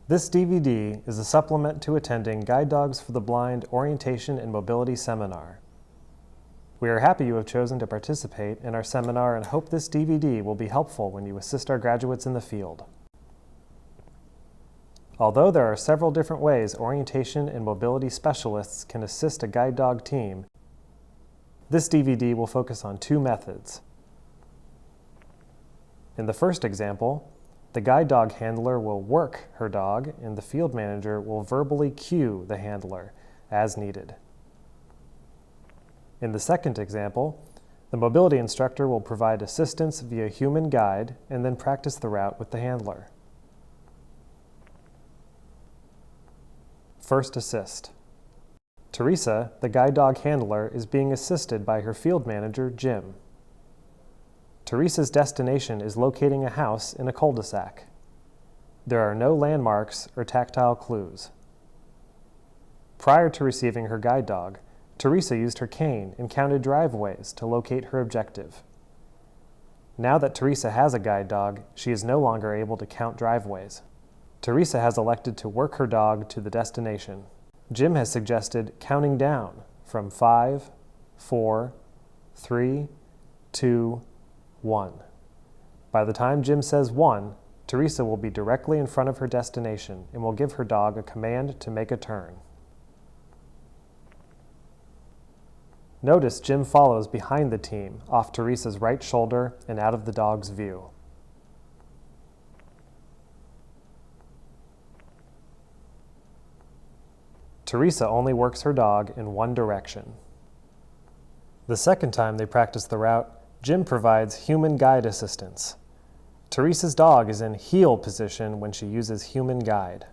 This DVD is a supplement to attending Guide Dogs for the Blind Orientation and Mobility Seminar. We are happy you have chosen to participate in our seminar and hope this DVD will be helpful when you assist our graduates in the field. Although there are several different ways orientation and mobility specialists can assist a guide dog team, this DVD will focus on two methods. In the first example, the guide dog handler will work her dog and the field manager will verbally cue the handler as needed. In the second example, the mobility instructor will provide assistance via human guide and then practice the route with the handler. First assist. Teresa, the guide dog handler, is being assisted by her field manager, Jim. Teresa's destination is locating a house in a cul-de-sac. There are no landmarks or tactile clues. Prior to receiving her guide dog, Teresa used her cane and counted driveways to locate her objective. Now that Teresa has a guide dog, she is no longer able to count driveways. Teresa has elected to work her dog to the destination. Jim has suggested counting down from 5, 4, 3, 2, 1. By the time Jim says 1, Teresa will be directly in front of her destination and will give her dog a command to make a turn. Notice Jim follows behind the team, off Teresa's right shoulder and out of the dog's view. Teresa only works her dog in one direction. The second time they practice the route, Jim provides human guide assistance. Teresa's dog is in heel position when she uses human guide.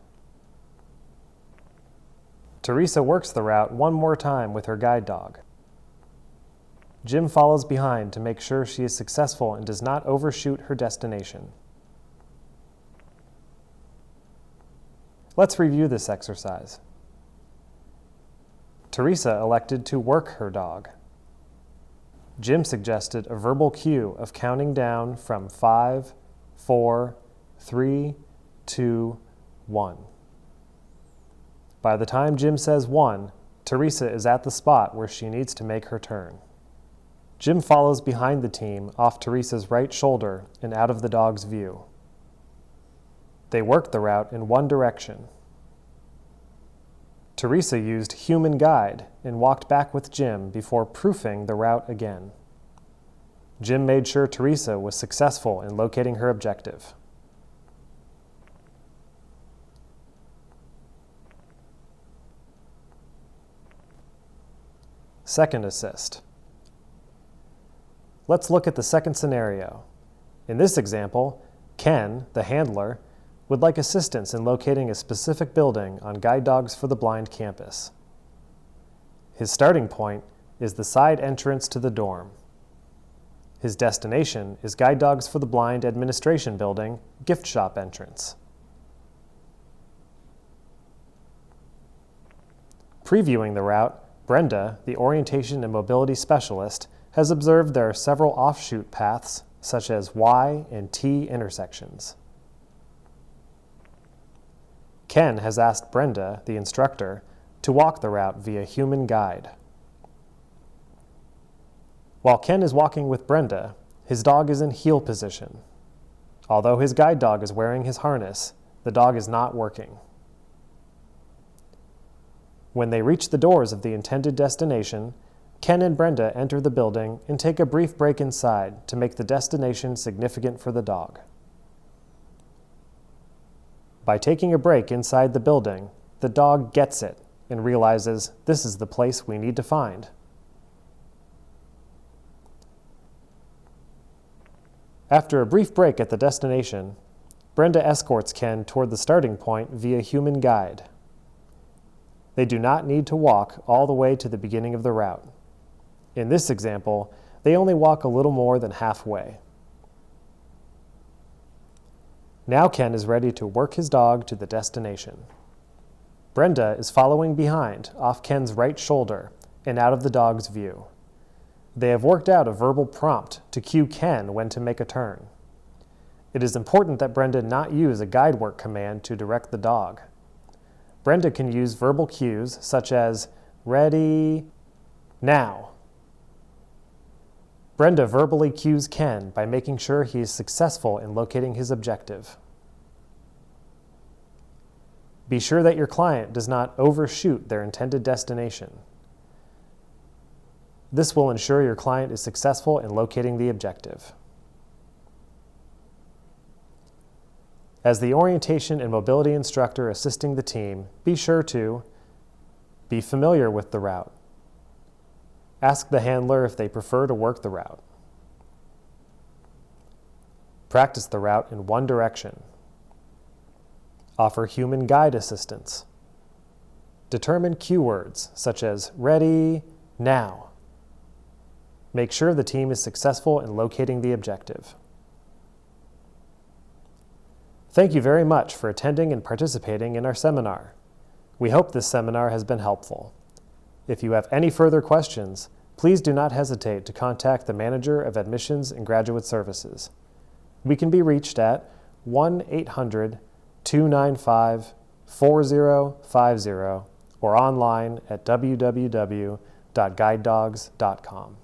Teresa works the route one more time with her guide dog. Jim follows behind to make sure she is successful and does not overshoot her destination. Let's review this exercise. Teresa elected to work her dog. Jim suggested a verbal cue of counting down from 5, 4, 3, 2, 1. By the time Jim says 1, Teresa is at the spot where she needs to make her turn. Jim follows behind the team off Teresa's right shoulder and out of the dog's view. They worked the route in one direction. Teresa used human guide and walked back with Jim before proofing the route again. Jim made sure Teresa was successful in locating her objective. Second assist. Let's look at the second scenario. In this example, Ken, the handler, would like assistance in locating a specific building on Guide Dogs for the Blind campus. His starting point is the side entrance to the dorm. His destination is Guide Dogs for the Blind Administration Building, gift shop entrance. Previewing the route, Brenda, the orientation and mobility specialist, has observed there are several offshoot paths, such as Y and T intersections. Ken has asked Brenda, the instructor, to walk the route via human guide. While Ken is walking with Brenda, his dog is in heel position. Although his guide dog is wearing his harness, the dog is not working. When they reach the doors of the intended destination, Ken and Brenda enter the building and take a brief break inside to make the destination significant for the dog. By taking a break inside the building, the dog gets it and realizes this is the place we need to find. After a brief break at the destination, Brenda escorts Ken toward the starting point via human guide. They do not need to walk all the way to the beginning of the route. In this example, they only walk a little more than halfway. Now Ken is ready to work his dog to the destination. Brenda is following behind, off Ken's right shoulder and out of the dog's view. They have worked out a verbal prompt to cue Ken when to make a turn. It is important that Brenda not use a guide work command to direct the dog. Brenda can use verbal cues such as ready, now. Brenda verbally cues Ken by making sure he is successful in locating his objective. Be sure that your client does not overshoot their intended destination. This will ensure your client is successful in locating the objective. As the orientation and mobility instructor assisting the team, be sure to be familiar with the route. Ask the handler if they prefer to work the route. Practice the route in one direction. Offer human guide assistance. Determine cue words such as ready, now. Make sure the team is successful in locating the objective. Thank you very much for attending and participating in our seminar. We hope this seminar has been helpful. If you have any further questions, please do not hesitate to contact the Manager of Admissions and Graduate Services. We can be reached at 1-800-295-4050 or online at www.guidedogs.com.